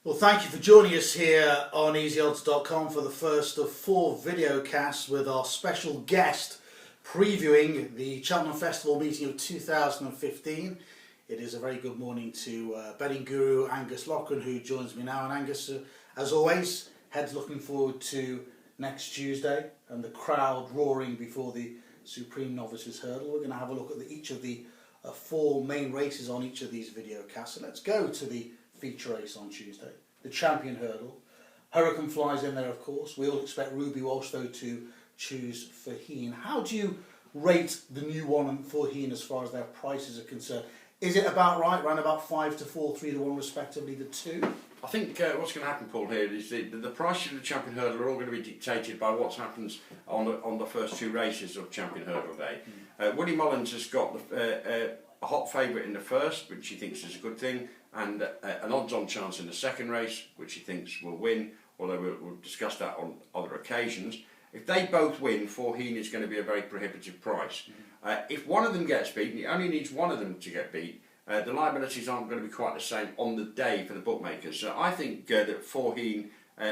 Well, thank you for joining us here on easyodds.com for the first of 4 video casts with our special guest previewing the Cheltenham Festival meeting of 2015. It is a very good morning to betting guru Angus Loughran, who joins me now. And Angus, as always, heads looking forward to next Tuesday and the crowd roaring before the Supreme Novices Hurdle. We're going to have a look at each of the 4 main races on each of these video casts. So let's go to the feature race on Tuesday, the Champion Hurdle. Hurricane flies in there, of course. We all expect Ruby Walsh, though, to choose Faugheen. How do you rate the new one and Faugheen as far as their prices are concerned? Is it about right, around about 5 to 4, 3 to 1 respectively, the two? I think what's going to happen, Paul, here is the prices of the Champion Hurdle are all going to be dictated by what happens on the first 2 races of Champion Hurdle Day. Woody Mullins has got a hot favourite in the first, which he thinks is a good thing, and an odds-on chance in the second race, which he thinks will win, although we'll discuss that on other occasions. If they both win, Faugheen is going to be a very prohibitive price. If one of them gets beaten, he only needs one of them to get beat, the liabilities aren't going to be quite the same on the day for the bookmakers. So I think that Faugheen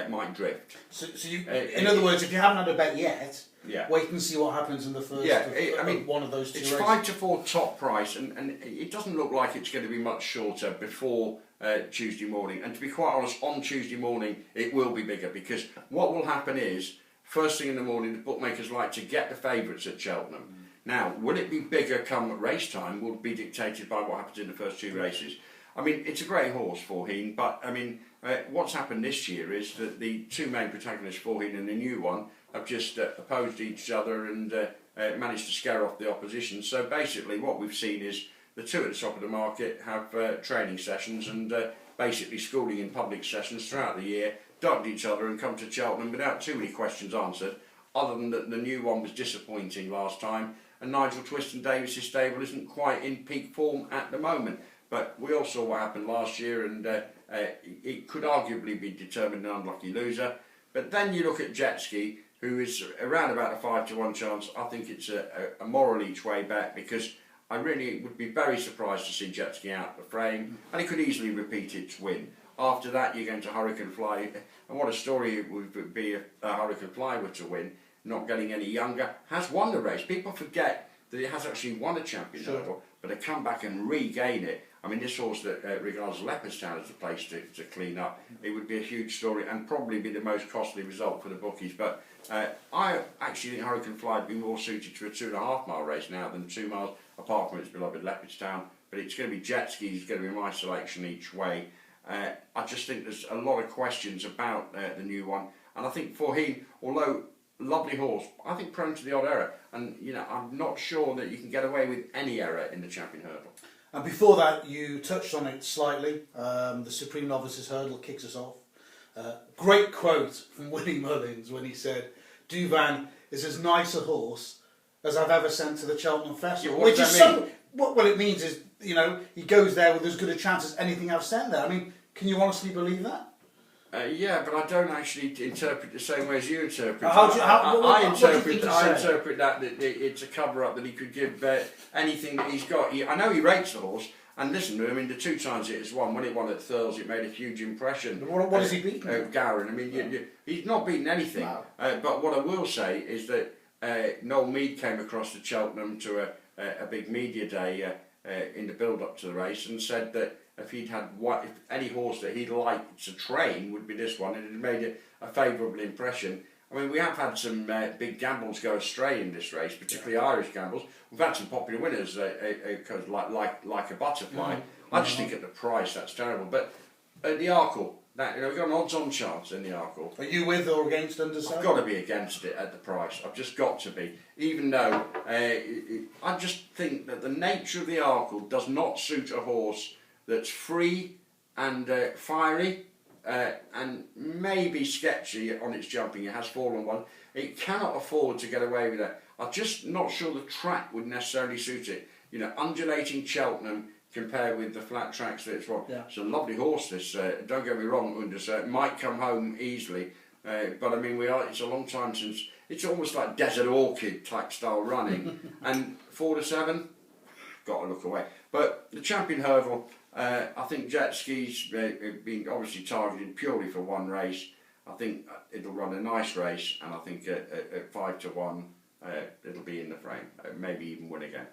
might drift. So you, in other words, if you haven't had a bet yet, yeah, wait and see what happens in the first one of those 2 races. It's 5 to 4 top price, and it doesn't look like it's going to be much shorter before Tuesday morning. And to be quite honest, on Tuesday morning it will be bigger, because what will happen is, first thing in the morning, the bookmakers like to get the favourites at Cheltenham. Now, will it be bigger come race time will be dictated by what happens in the first 2 races. I mean, it's a great horse, Faugheen, but I mean, what's happened this year is that the 2 main protagonists, Faugheen and the new one, have just opposed each other and managed to scare off the opposition. So basically what we've seen is the 2 at the top of the market have training sessions and basically schooling in public sessions throughout the year, ducked each other and come to Cheltenham without too many questions answered, other than that the new one was disappointing last time, and Nigel Twist and Davis's stable isn't quite in peak form at the moment. But we all saw what happened last year, and it could arguably be determined an unlucky loser. But then you look at Jetski, who is around about a 5 to 1 chance. I think it's a moral each way bet, because I really would be very surprised to see Jetski out the frame, and it could easily repeat its win. After that, you're going to Hurricane Fly, and what a story it would be if Hurricane Fly were to win, not getting any younger, has won the race. People forget that it has actually won a Champion Hurdle, but to come back and regain it. I mean, this horse that regards Leopardstown as the place to clean up, it would be a huge story and probably be the most costly result for the bookies. But I actually think Hurricane Fly would be more suited to a 2.5 mile race now than 2 miles, apart from its beloved Leopardstown. But it's going to be Jetski, it's going to be my selection each way. I just think there's a lot of questions about the new one, and I think Faugheen, although lovely horse, I think prone to the odd error, and you know, I'm not sure that you can get away with any error in the Champion Hurdle. And before that, you touched on it slightly. The Supreme Novices Hurdle kicks us off. Great quote from Willie Mullins when he said, "Duvan is as nice a horse as I've ever sent to the Cheltenham Festival." Yeah, which is so. What it means is, you know, he goes there with as good a chance as anything I've sent there. I mean, can you honestly believe that? Yeah, but I don't actually interpret the same way as you interpret. I interpret that it's a cover-up, that he could give anything that he's got. I know he rates the horse, and listen to him. I mean, the 2 times it has won, when it won at Thurles, it made a huge impression. What has he beaten? Gowran. I mean, he's not beaten anything. No. But what I will say is that Noel Mead came across to Cheltenham to a big media day in the build-up to the race, and said that if any horse that he'd like to train would be this one, and it had made a favourable impression. I mean, we have had some big gambles go astray in this race, particularly Irish gambles. We've had some popular winners, like a butterfly. I just think at the price that's terrible. But at the Arkle, we've got an odds-on chance in the Arkle. Are you with or against Underside? I've got to be against it at the price. I've just got to be, even though I just think that the nature of the Arkle does not suit a horse that's free and fiery and maybe sketchy on its jumping. It has fallen one. It cannot afford to get away with that. I'm just not sure the track would necessarily suit it. You know, undulating Cheltenham compared with the flat tracks that it's on. Yeah. It's a lovely horse, this. Don't get me wrong, Underside might come home easily, but I mean, it's a long time since. It's almost like Desert Orchid type style running, and 4 to 7. Got to look away. But the Champion Hurdle, I think jet skis being obviously targeted purely for one race. I think it'll run a nice race, and I think at 5 to 1 it'll be in the frame, maybe even win again.